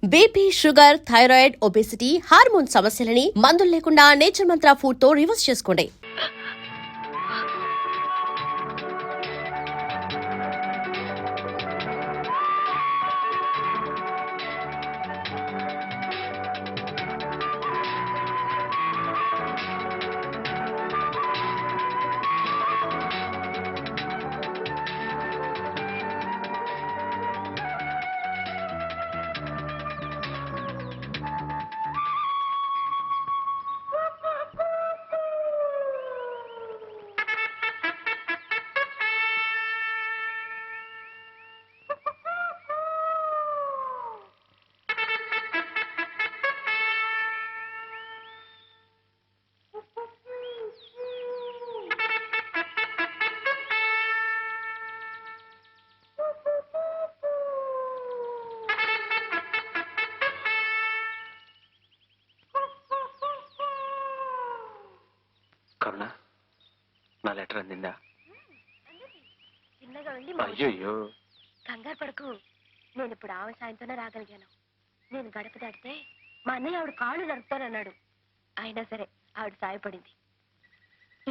BP, sugar, thyroid, obesity, hormone సమస్యలని మందులు లేకుండా నేచర్ మంత్ర ఫుడ్ తో రివర్స్ చేసుకోండి. కరుణ, నా లెటర్ అందిందా? చిన్నగా వెళ్ళి అయ్యో, కంగారు పడకు. నేను ఇప్పుడు ఆమె సాయంతోనే రాగలిగాను. నేను గడప దాటితే మా అన్నయ్య ఆవిడ కాళ్ళు నడుపుతానన్నాడు. అయినా సరే ఆవిడ సాయపడింది.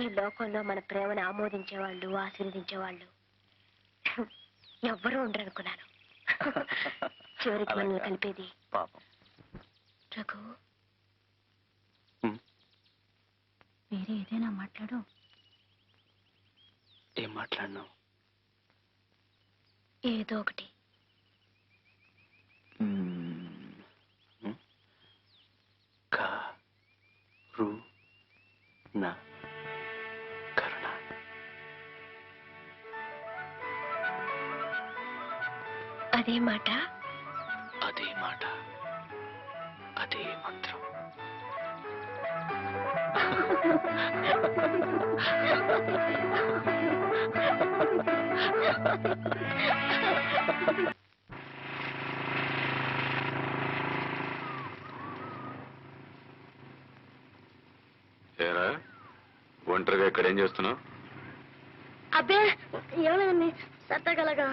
ఈ లోకంలో మన ప్రేమను ఆమోదించేవాళ్ళు, ఆశీర్వదించేవాళ్ళు ఎవ్వరూ ఉండరనుకున్నాను. చివరికి మనల్ని కలిపేది పాపం. రఘు, వేరే ఏదైనా మాట్లాడు. ఏం మాట్లాడినావు? ఏదో ఒకటి. కరుణ, అదే మాట, అదే మాట, అదే మంత్రం. ఏరా, ఒంటరిగా ఇక్కడ ఏం చేస్తున్నావు? అబ్బే ఏమైంది? సత్తగలగా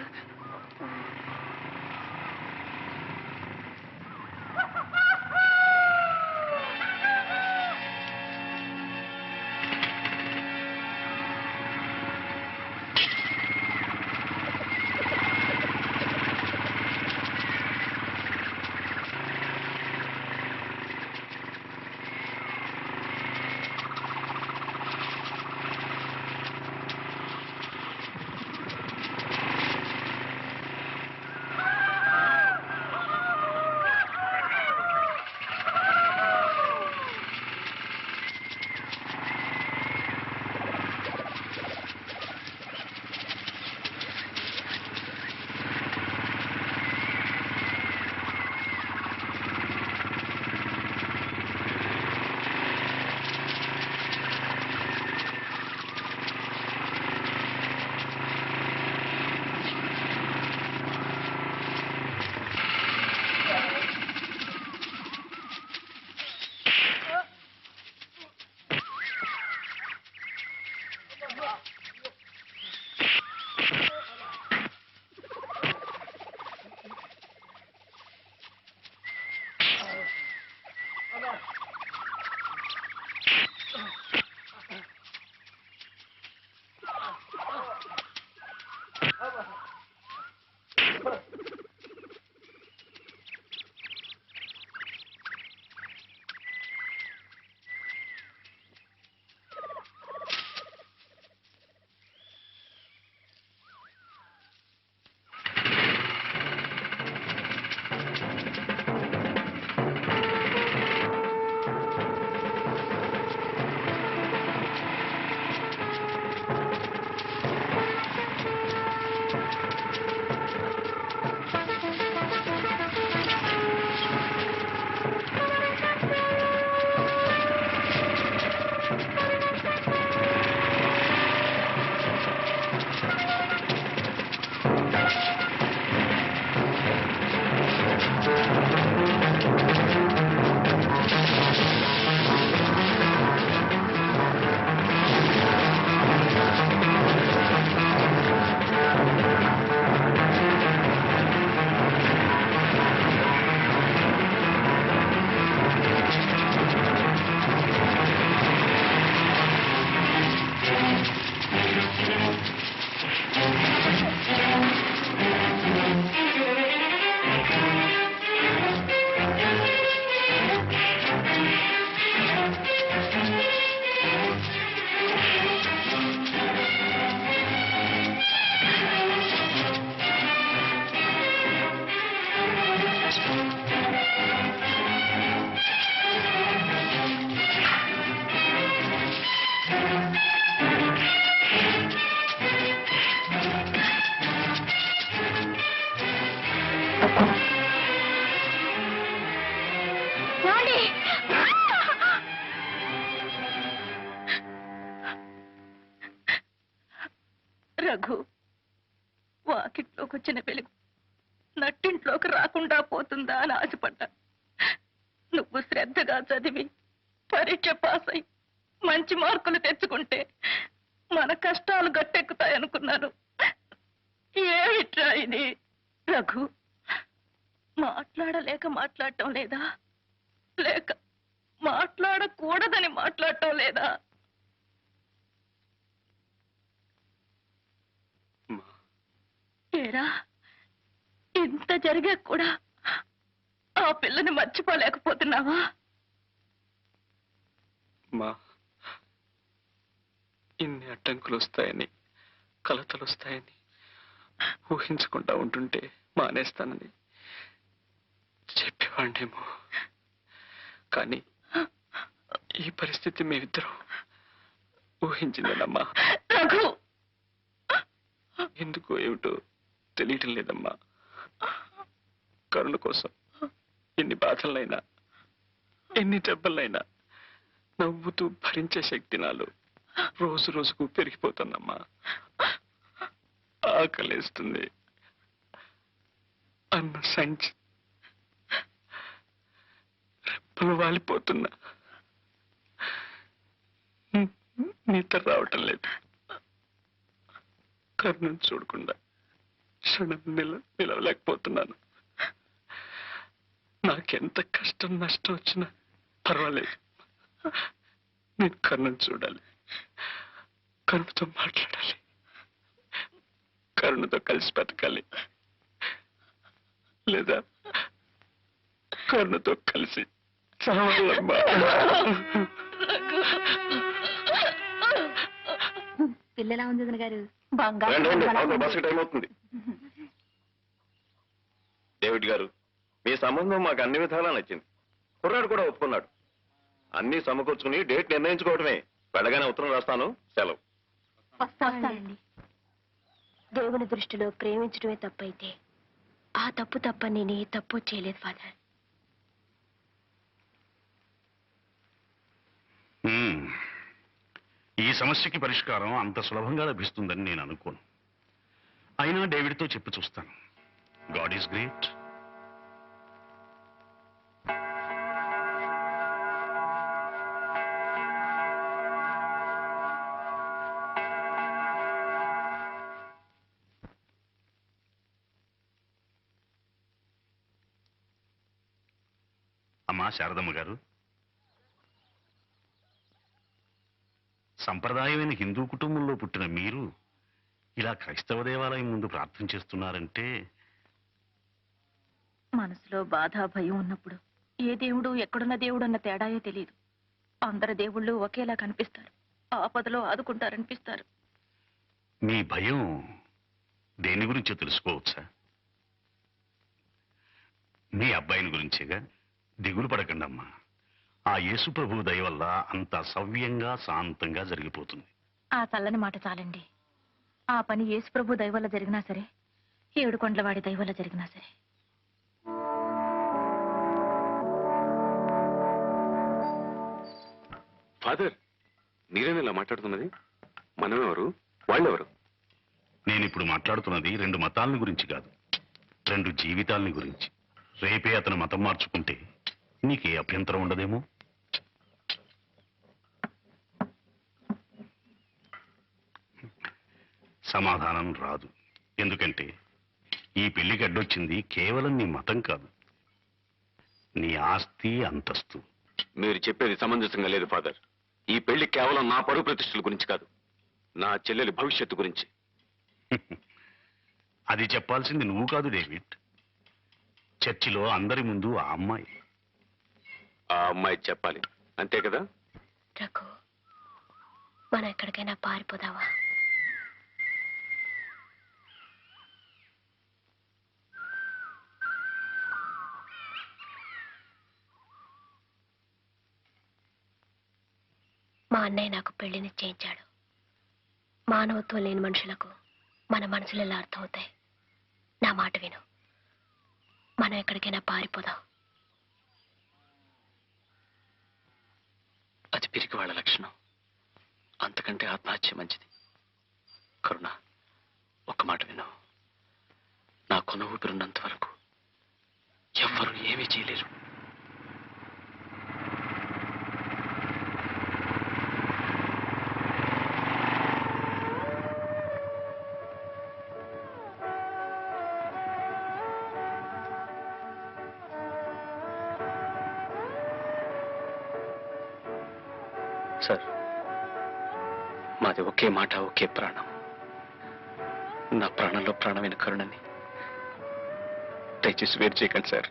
ఏమండి? రఘు, వాకిట్లోకి వచ్చిన వెలుగు నట్టింట్లోకి రాకుండా పోతుందా అని ఆశపడ్డా. నువ్వు శ్రద్ధగా చదివి పరీక్ష పాస్ అయి మంచి మార్కులు తెచ్చుకుంటే మన కష్టాలు గట్టెక్కుతాయనుకున్నాను. ఏమిట్రా ఇది? రఘు, మాట్లాడలేక మాట్లాడటం లేదా, లేక మాట్లాడకూడదని మాట్లాడటం లేదా? ఏరా, ఇంత జరిగా కూడా ఆ పిల్లని మర్చిపోలేకపోతున్నావా? మా ఇన్ని అడ్డంకులు వస్తాయని, కలతలు వస్తాయని ఊహించకుండా ఉంటుంటే మానేస్తానని చెప్పేవాడినేమో. కానీ ఈ పరిస్థితి మేమిద్దరం ఊహించిందేనమ్మా. రఘు, ఎందుకో ఏమిటో తెలియటం లేదమ్మా. కరుణ కోసం ఎన్ని బాధలైనా, ఎన్ని దెబ్బలైనా నవ్వుతూ భరించే శక్తి నాలో రోజు రోజుకు పెరిగిపోతుందమ్మా. ఆకలేస్తుంది అన్న సంచి రెప్పలు వాలిపోతున్నా నిద్ర రావటం లేదు. కరుణను చూడకుండా క్షణం నిలవలేకపోతున్నాను. నాకెంత కష్టం నష్టం వచ్చినా పర్వాలేదు, నేను కరుణను చూడాలి, కరుణతో మాట్లాడాలి, కరుణతో కలిసి బతకాలి, లేదా కరుణతో కలిసి చావాలమ్మా. పిల్లలా ఉంది వదిన గారు? బస్సు టైం అవుతుంది. డేవిడ్ గారు, మీ సంబంధం మాకు అన్ని విధాలా నచ్చింది. కుర్రాడు కూడా ఒప్పుకున్నాడు. అన్ని సమకూర్చుకుని డేట్ నిర్ణయించుకోవడమే. వెళ్ళగానే ఉత్తరం రాస్తాను. సెలవు. వస్తానండి. దేవుని దృష్టిలో ప్రేమించడమే తప్పైతే ఆ తప్పు తప్ప నేను ఏ తప్పు చేయలేదు ఫాదర్. ఈ సమస్యకి పరిష్కారం అంత సులభంగా లభిస్తుందని నేను అనుకోను. అయినా డేవిడ్తో చెప్పి చూస్తాను. God is great. అమ్మా శారదమ్మ గారు, సంప్రదాయమైన హిందూ కుటుంబంలో పుట్టిన మీరు ఇలా క్రైస్తవ దేవాలయం ముందు ప్రార్థన చేస్తున్నారంటే మనసులో బాధ భయం ఉన్నప్పుడు ఏ దేవుడు ఎక్కడున్న దేవుడు అన్న తేడాయో తెలియదు. అందరు దేవుళ్ళు ఒకేలా కనిపిస్తారు, ఆపదలో ఆదుకుంటారనిపిస్తారు. మీ భయం దేని గురించో తెలుసుకోవచ్చా? మీ అబ్బాయిని గురించేగా. దిగులు పడకండి అమ్మా. ఆ యేసు ప్రభు దయ వల్ల అంత సవ్యంగా శాంతంగా జరిగిపోతుంది. ఆ చల్లని మాట చాలండి. ఆ పని యేసు ప్రభు దయ వల్ల జరిగినా సరే, ఏడుకొండలవాడి దయ వల్ల జరిగినా సరే. ఫాదర్, మీరేనా ఇలా మాట్లాడుతున్నది? మనమెవరు, వాళ్ళెవరు? నేనిప్పుడు మాట్లాడుతున్నది 2 మతాలని గురించి కాదు, 2 జీవితాలని గురించి. రేపే అతను మతం మార్చుకుంటే నీకే అభ్యంతరం ఉండదేమో. సమాధానం రాదు. ఎందుకంటే ఈ పెళ్లికి అడ్డొచ్చింది కేవలం నీ మతం కాదు, నీ ఆస్తి అంతస్తు. మీరు చెప్పేది సమంజసంగా లేదు ఫాదర్. ఈ పెళ్లి కేవలం నా పరువు ప్రతిష్టల గురించి కాదు, నా చెల్లెలి భవిష్యత్తు గురించి. అది చెప్పాల్సింది నువ్వు కాదు డేవిడ్. చర్చిలో అందరి ముందు ఆ అమ్మాయి. ఆ అమ్మాయి చెప్పాలి, అంతే కదా? రఘు, మనం ఎక్కడికైనా పారిపోదావా? మా అన్నయ్య నాకు పెళ్లి నిశ్చయించాడు. మానవత్వం లేని మనుషులకు మన మనసులు ఎలా అర్థమవుతాయి? నా మాట విను, మనం ఎక్కడికైనా పారిపోదాం. పిరికి వాళ్ళ లక్షణం. అంతకంటే ఆత్మహత్య మంచిది. కరుణ, ఒక్క మాట విను. నా కొన ఊపిరున్నంత వరకు ఎవ్వరూ ఏమీ చేయలేరు. సార్, మాది ఒకే మాట, ఒకే ప్రాణం. నా ప్రాణంలో ప్రాణమైన కరుణని దయచేసి వేరు చేయకండి సార్.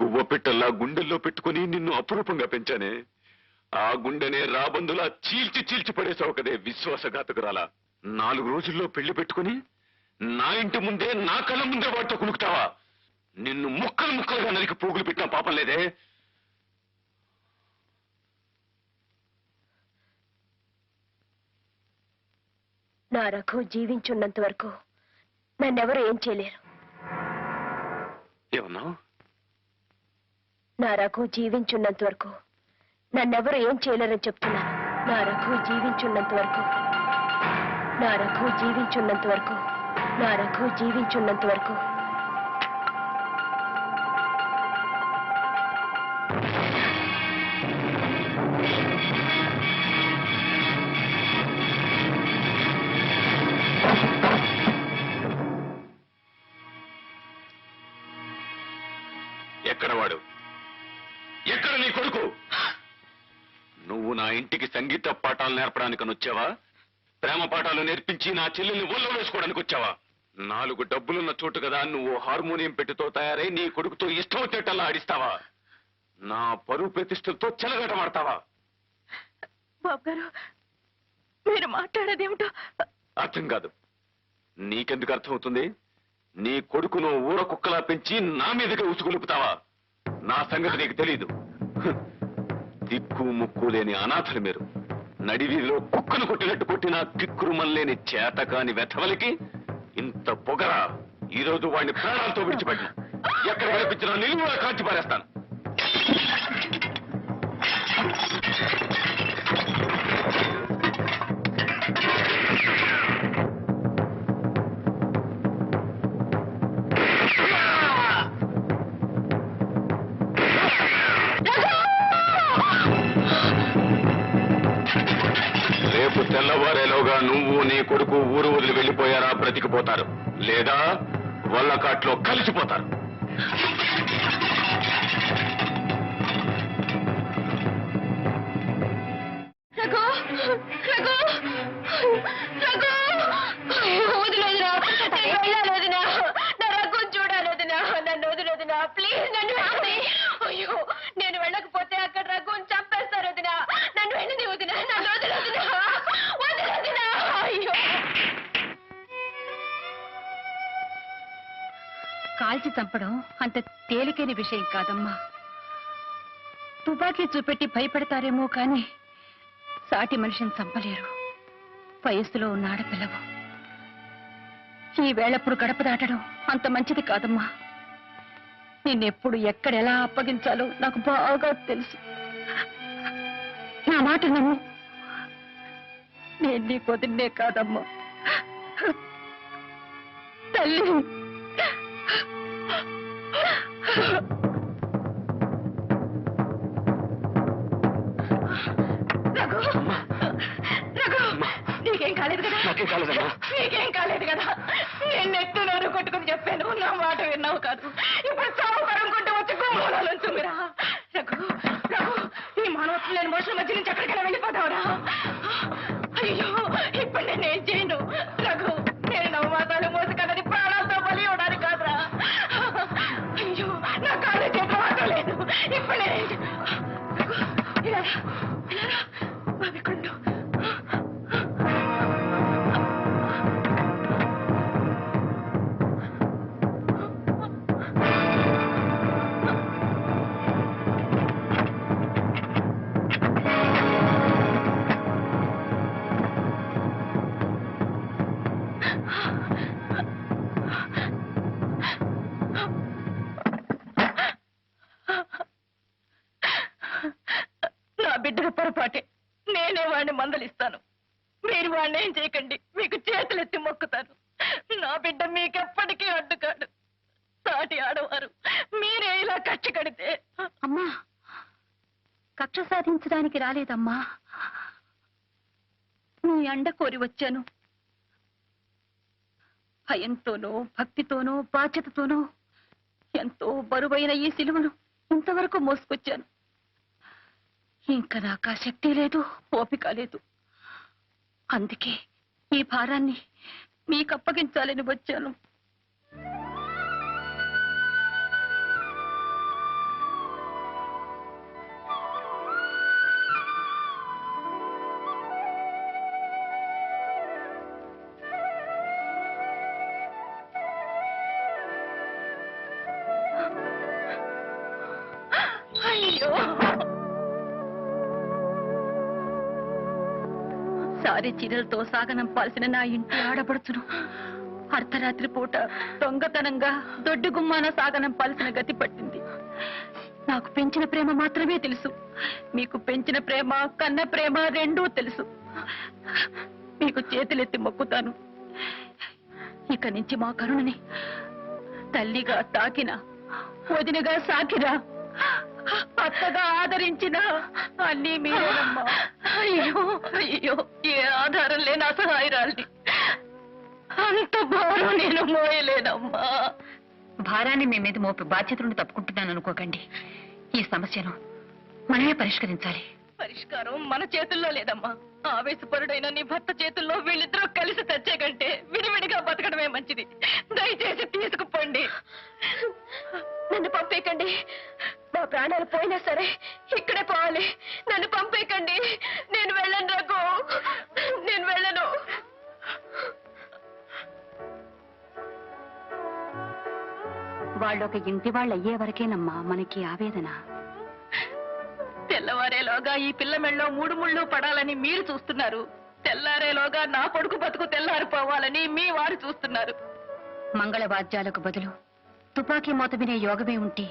గువ్వ పిట్టల్లా గుండెల్లో పెట్టుకుని నిన్ను అపురూపంగా పెంచానే, ఆ గుండెనే రాబందులా చీల్చి చీల్చి పడేసావు కదే విశ్వాసఘాతకురాలా. 4 రోజుల్లో పెళ్లి పెట్టుకుని నా ఇంటి ముందే, నా కళ్ళ ముందే వాటితో కునుకుతావా? నిన్ను ముక్కలు ముక్కలుగా నరికి పోగులు పెట్టిన పాపం లేదే. నా రఘు జీవించున్నంత వరకు నన్నెవరు ఏం చేయలేరు. ఏమన్నావు? నా రఘు జీవించున్నంత వరకు నన్నెవరు ఏం చేయలేరని చెప్తున్నాను. నా రఘు జీవించున్నంత వరకు, నా రఘు జీవించున్నంత వరకు, నా రఘు జీవించున్నంత వరకు. ఎక్కడ వాడు? ఎక్కడ నీ కొడుకు? నువ్వు నా ఇంటికి సంగీత పాఠాలు నేర్పడానికి వచ్చావా? ప్రేమ పాఠాలు నేర్పించి నా చెల్లెల్ని ఒళ్ళో వేసుకోవడానికి వచ్చావా? 4 డబ్బులున్న చోటు కదా నువ్వు హార్మోనియం పెట్టితో తయారై నీ కొడుకుతో ఇష్టం వచ్చేటల్లా ఆడిస్తావా? నా పరువు ప్రతిష్టలతో చెలగటమాడతావా? బాబు గారు, మీరు మాట్లాడేదేమిటో అర్థం కాదు. నీకెందుకు అర్థమవుతుంది? నీ కొడుకును ఊర కుక్కలా పెంచి నా మీదకి ఉసుగొలుపుతావా? నా సంగతి నీకు తెలీదు. దిక్కు ముక్కు లేని అనాథలు మీరు. నడివీధిలో కుక్కను కొట్టినట్టు కొట్టిన కిక్కురుమల్లేని చేతకాని వెధవలికి ఇంత పొగరా? ఈ రోజు వాడిని ప్రాణాలతో విడిచిపెట్టిన ఎక్కడ కనిపించినా నిలువులా కాల్చి పారేస్తాను. రేపు తెల్లవారేలోగా నువ్వు నీ కొడుకు ఊరు వదిలి వెళ్ళిపోయారా బ్రతికిపోతారు, లేదా వల్లకాట్లో కలిసిపోతారు. రఘు, రఘు, రఘు, వదిలేదురా, నేను వెళ్ళాలేదునా, నా రఘు చూడాలేదునా, నన్ను వదిలేదునా, ప్లీజ్ నన్ను వెళ్ళి. అయ్యో, నేను వెళ్ళకపోతే అక్కడ రఘుని చంపేస్తారు వదినా, నన్ను వెళ్ళింది వదినా, నన్ను వదిలేదునా, వదిలేదునా. అయ్యో, కాల్చి చంపడం అంత తేలికైన విషయం కాదమ్మా. తుపాకీ చూపెట్టి భయపెడతారేమో కానీ సాటి మనిషిని చంపలేరు. వయస్సులో ఉన్న ఆడపిల్లవు. ఈ వేళప్పుడు గడప దాటడం అంత మంచిది కాదమ్మా. నిన్నెప్పుడు ఎక్కడెలా అప్పగించాలో నాకు బాగా తెలుసు. నా మాట నమ్ము. నేను నీ కొద్దినే కాదమ్మా, తల్లి. రఘు, రఘు, నీకేం కాలేదు కదా? నాకేం కాలేదమ్మా. నీకేం కాలేదు కదా? నేను ఎత్తులోను కొట్టుకుని చెప్పాను, నా మాట విన్నావు కాదు. ఇప్పుడు చావు కరుముకుంటూ వచ్చి గోమూలంచుందిరా. రఘు, రఘు, ఈ మానవత్వం లేని మనుషుల మధ్య నుంచి ఎక్కడికైనా వెళ్ళిపోతావురా. అయ్యో, ఇప్పుడు నేను ఏం చేయను రఘు. నేను నవమాసాలు మోసి కన్నది ప్రాణాలతో బలి ఇవ్వడానికి కాదురా. అయ్యో, నా కాళ్ళు చేతులు మాత్రం లేదు. ఇప్పుడు నేను బావికుండు. అన్యాయం చేయకండి, మీకు చేతులెత్తి మొక్కుతాను. నా బిడ్డ మీకెప్పటికీ అడ్డుకాడు. సాటి ఆడవారు మీరే ఇలా కక్ష కడితే. అమ్మా, కక్ష సాధించడానికి రాలేదమ్మా. నీ అండ కోరి వచ్చాను. భయంతోనో భక్తితోనో బాధ్యతతోనో ఎంతో బరువైన ఈ సిలువను ఇంతవరకు మోసుకొచ్చాను. ఇంకా నాకు ఆ శక్తి లేదు, ఓపిక లేదు. అందుకే ఈ భారాన్ని మీకు అప్పగించాలని వచ్చాను. అయ్యో, సారి చీరలతో సాగనంపాల్సిన నా ఇంటి ఆడపడుచును అర్ధరాత్రి పూట దొంగతనంగా దొడ్డి గుమ్మాన సాగనంపాల్సిన గతి పట్టింది. నాకు పెంచిన ప్రేమ మాత్రమే తెలుసు, మీకు పెంచిన ప్రేమ కన్న ప్రేమ రెండూ తెలుసు. మీకు చేతులెత్తి మొక్కుతాను. ఇక నుంచి మా కరుణని తల్లిగా తాకిన, వదినగా సాకిన, అత్తగా ఆదరించిన అన్నీ మీరేనమ్మా. అయ్యో అయ్యో, ఏ ఆధారం లేని అసహాయరాల్ని. అంత భారం నేను మోయలేనమ్మా. భారాన్ని మీ మీద మోపి బాధ్యతలను తప్పుకుంటున్నాను అనుకోకండి. ఈ సమస్యను మనమే పరిష్కరించాలి. పరిష్కారం మన చేతుల్లో లేదమ్మా. ఆవేశపరుడైన నీ భర్త చేతుల్లో వీళ్ళిద్దరూ కలిసి తెచ్చే కంటే విడివిడిగా బతకడమే మంచిది. దయచేసి తీసుకుపోండి. నన్ను పంపేయకండి. మా ప్రాణాలు పోయినా సరే ఇక్కడే పోవాలి. నన్ను పంపేయకండి. నేను వెళ్ళను రఘు, నేను వెళ్ళను. వాళ్ళొక ఇంటి వాళ్ళు అయ్యే వరకేనమ్మా మనకి ఆవేదన. తెల్లవారేలోగా ఈ పిల్ల మెళ్ళలో 3 ముళ్ళు పడాలని మీరు చూస్తున్నారు. తెల్లారేలోగా నా కొడుకు బతుకు తెల్లారిపోవాలని మీ వారు చూస్తున్నారు. మంగళవాద్యాలకు బదులు తుపాకీ మోత వినే యోగమే ఉంటే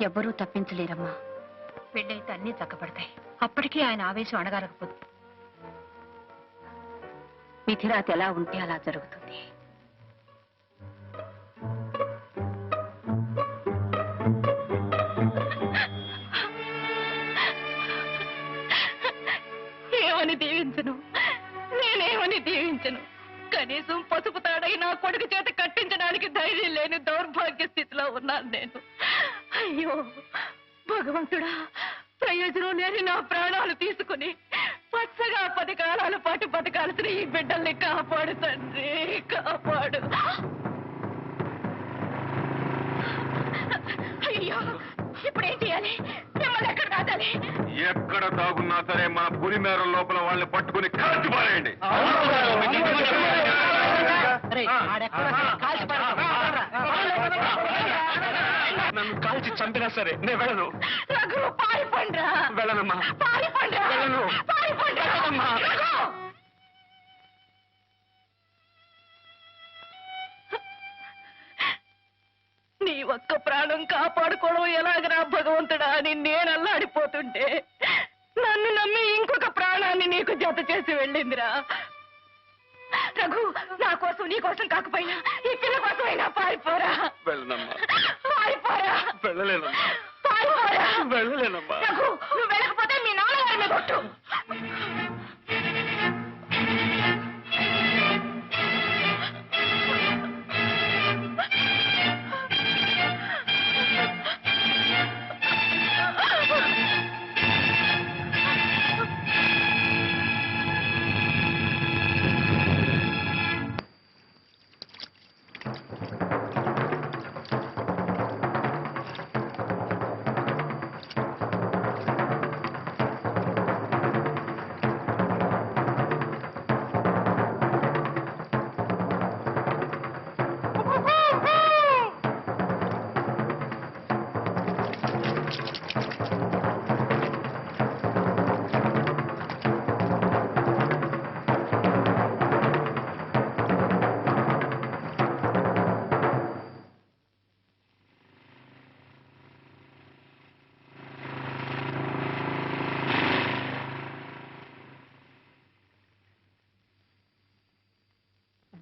ఎవ్వరూ తప్పించలేరమ్మా. పెళ్ళైతే అన్నీ చక్కబడతాయి. అప్పటికీ ఆయన ఆవేశం అణగారకపోదు. విధిరాత ఎలా ఉంటే అలా జరుగుతుంది. ఏమని దీవించను, నేనేమని దీవించను. కనీసం పసుపు తాడై నా కొడుకు చేత కట్టించడానికి ధైర్యం లేని దౌర్భాగ్య స్థితిలో ఉన్నాను నేను. అయ్యో భగవంతుడా, ప్రయోజనం లేని నా ప్రాణాలు తీసుకుని పచ్చగా 10 కాలాల పాటు బతకాల్సిన ఈ బిడ్డల్ని కాపాడు తండ్రి, కాపాడు. అయ్యో, ఇప్పుడేం చేయాలి? మిమ్మల్ని ఎక్కడ దాచాలి? ఎక్కడ దాగున్నా సరే మన పులిమేర లోపల వాళ్ళని పట్టుకుని కాల్చి పారేయండి. నన్ను కాల్చి చంపినా సరే నేను వెళ్ళను. రఘు, పారిపోండ్రా. వెళ్ళనమ్మా, పారిపోండ్రా. వెళ్ళను. పారిపోండ్రా. రఘు! నీ ఒక్క ప్రాణం కాపాడుకోవడం ఎలాగరా భగవంతుడా అని నేను అల్లాడిపోతుంటే నన్ను నమ్మి ఇంకొక ప్రాణాన్ని నీకు జత చేసి వెళ్ళిందిరా. రఘు, నా కోసం నీ కోసం కాకపోయినా ఈ పిల్ల కోసమైనా పారిపోరా. వెళ్ళనమ్మా, పారిపోరా. వెళ్ళలేనమ్మా, పారిపోరా. వెళ్ళలేనమ్మా. రఘు, నువ్వు వెళ్ళకపోతే మీ నాన్నగారి మీద కొట్టు.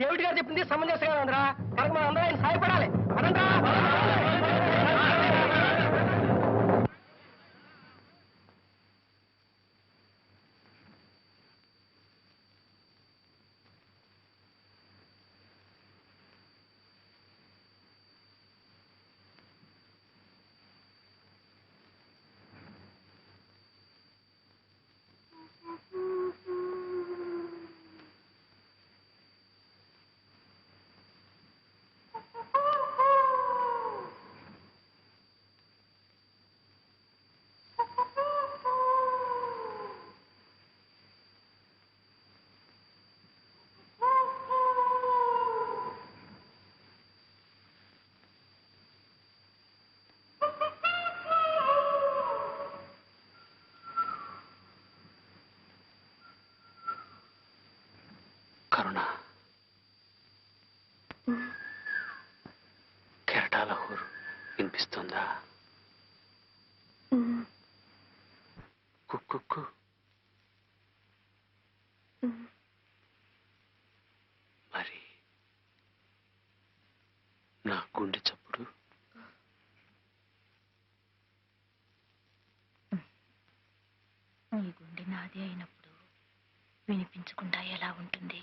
దేవుడి గారు చెప్పింది సమంజసంగా ఉందిరా. కనుక మనం అందరం ఆయన సాయపడాలి. అనంతా కరుణ, కెరటాల హోరు వినిపిస్తుందా? కుక్కు మరి నా గుండె చప్పుడు నీ గుండె నాది అయినప్పుడు వినిపించకుండా ఎలా ఉంటుంది?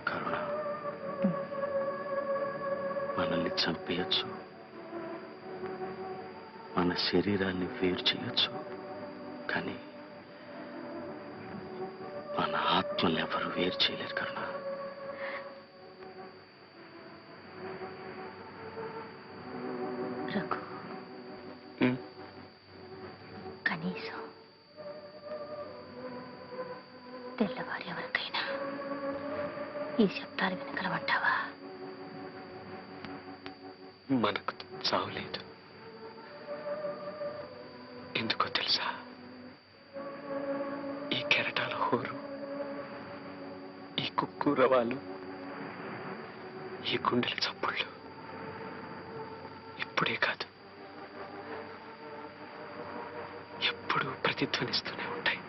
కరుణ, మనల్ని చంపేయచ్చు, మన శరీరాన్ని వేరు చేయొచ్చు, కానీ మన ఆత్మల్ని ఎవరు వేరు చేయలేరు కరుణ. రఘు, కనీసం తెల్లవారు ఎవరికైనా ఈ శబ్దాలు వినగలవంటావా? మనకు చావులేదు. ఎందుకో తెలుసా? ఈ కెరటాల హోరు, ఈ కుక్కూరవాలు, ఈ గుండెల చప్పుళ్ళు ఇప్పుడే కాదు, ఎప్పుడూ ప్రతిధ్వనిస్తూనే ఉంటాయి.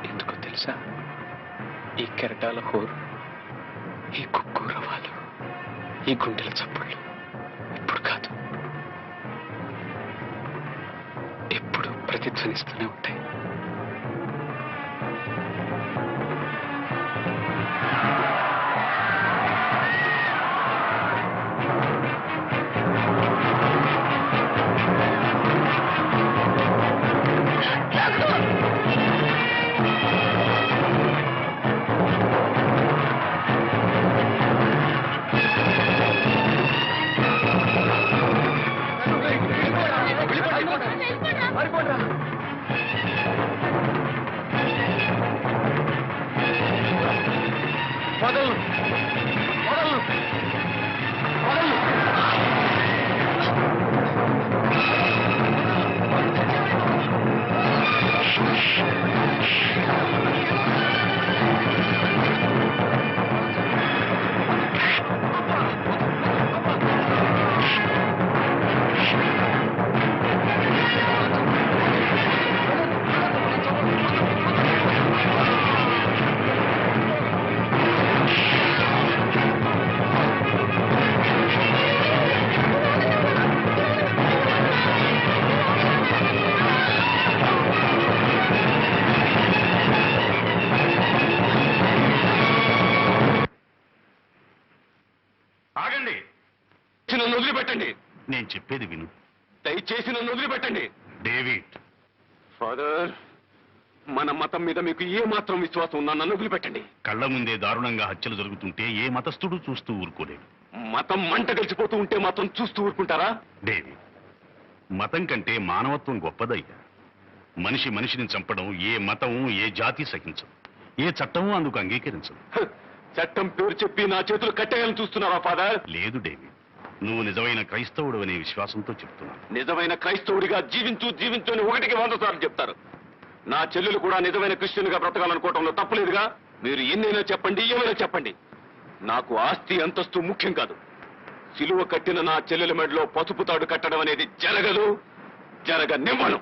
ఎందుకో తెలుసా? ఈ కెరటాల హోరు, ఈ కుక్కూరవాలు, ఈ గుండెల చప్పుళ్ళు ఇప్పుడు కాదు, ఎప్పుడు ప్రతిధ్వనిస్తూనే ఉంటాయి. వదలను వదలను వదలను. ఆగండి. నన్ను వదిలిపెట్టండి. నేను చెప్పేది విను. దయచేసి నన్ను వదిలిపెట్టండి. డేవిడ్, ఫాదర్, మన మతం మీద మీకు ఏ మాత్రం విశ్వాసం ఉన్నా నన్ను వదిలిపెట్టండి. కళ్ళ ముందే దారుణంగా హత్యలు జరుగుతుంటే ఏ మతస్థుడు చూస్తూ ఊరుకోలేడు. మతం మంట కలిసిపోతూ ఉంటే మాత్రం చూస్తూ ఊరుకుంటారా? డేవిడ్, మతం కంటే మానవత్వం గొప్పదయ్యా. మనిషి మనిషిని చంపడం ఏ మతం, ఏ జాతి సహించదు. ఏ చట్టము అందుకు అంగీకరించదు. హ, చట్టం పేరు చెప్పి నా చేతులు కట్టేయాలని చూస్తున్నావా ఫాదర్? లేదు డేవిడ్, నువ్వు నిజమైన క్రైస్తవుడు అనే విశ్వాసంతో చెప్తున్నాను. నిజమైన క్రైస్తవుడిగా జీవించు జీవించు అని 1కి 100 సార్లు చెప్తారు. నా చెల్లెలు కూడా నిజమైన క్రిస్టియన్ గా బ్రతకాలనుకోవటంలో తప్పలేదుగా. మీరు ఎన్నైనా చెప్పండి, ఏమైనా చెప్పండి. నాకు ఆస్తి అంతస్తు ముఖ్యం కాదు. సిలువ కట్టిన నా చెల్లెల మెడలో పసుపు తాడు కట్టడం అనేది జరగదు, జరగనివ్వను.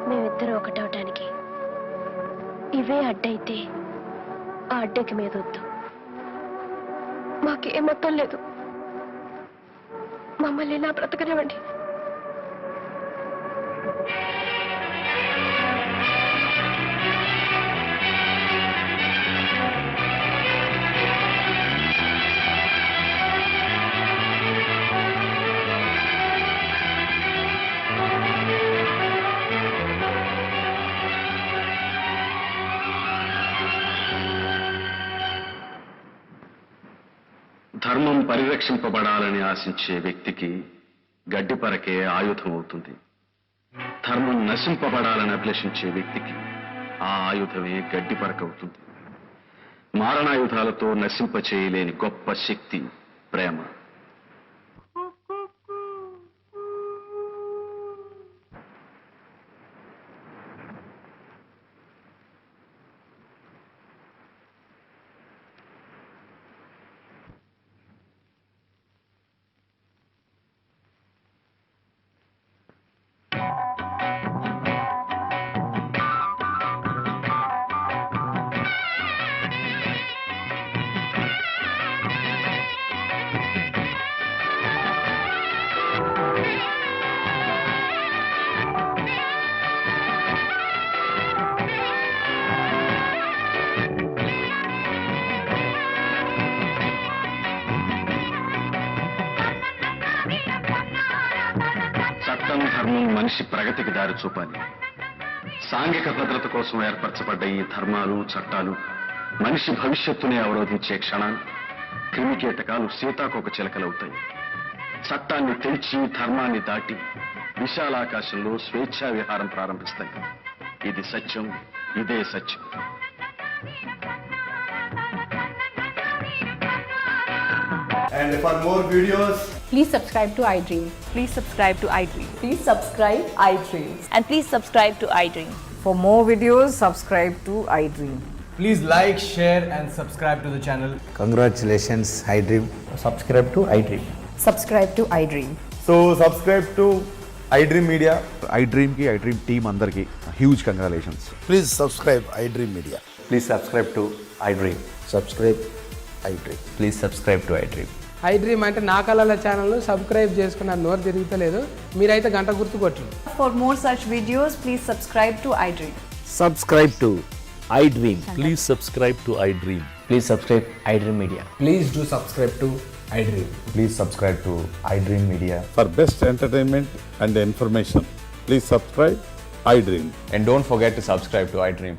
మేమిద్దరం ఒకటవటానికి ఇవే అడ్డైతే ఆ అడ్డకి మీద వద్దు. మాకే మొత్తం లేదు. మమ్మల్ని ఇలా బ్రతకనివ్వండి. ధర్మం పరిరక్షింపబడాలని ఆశించే వ్యక్తికి గడ్డిపరకే ఆయుధం అవుతుంది. ధర్మం నశింపబడాలని అభిలషించే వ్యక్తికి ఆ ఆయుధమే గడ్డిపరక అవుతుంది. మారణాయుధాలతో నశింపచేయలేని గొప్ప శక్తి ప్రేమ. చట్టం, ధర్మం మనిషి ప్రగతికి దారి చూపాలి. సాంఘిక భద్రత కోసం ఏర్పరచబడ్డ ఈ ధర్మాలు, చట్టాలు మనిషి భవిష్యత్తునే అవరోధించే క్షణాలు క్రిమికీటకాలు సీతాకోక చిలకలవుతాయి. చట్టాన్ని తెంచి ధర్మాన్ని దాటి విశాలాకాశంలో స్వేచ్ఛా విహారం ప్రారంభిస్తాయి. ఇది సత్యం, ఇదే సత్యం. And for more videos, Please subscribe to iDream. Please subscribe to iDream. Please subscribe iDream. And please subscribe to iDream. For more videos, subscribe to iDream. please like, share and subscribe to the channel. Congratulations, iDream. Subscribe to iDream. Subscribe to iDream. So subscribe to iDream Media. iDream కి iDream team అందరికి huge congratulations. Please subscribe iDream Media. Please subscribe to iDream. Subscribe iDream. Please subscribe to iDream. iDream అంటే నా కళల channel subscribe చేసుకున్న నోరు తిరుగుతలేదు. మీరైతే గంట గుర్తు కొట్టండి. For more such videos, please subscribe to iDream. Subscribe to iDream. Please subscribe to iDream. Please subscribe iDream media. Please do subscribe to iDream. Please subscribe to iDream media. For best entertainment and information, please subscribe iDream. And don't forget to subscribe to iDream.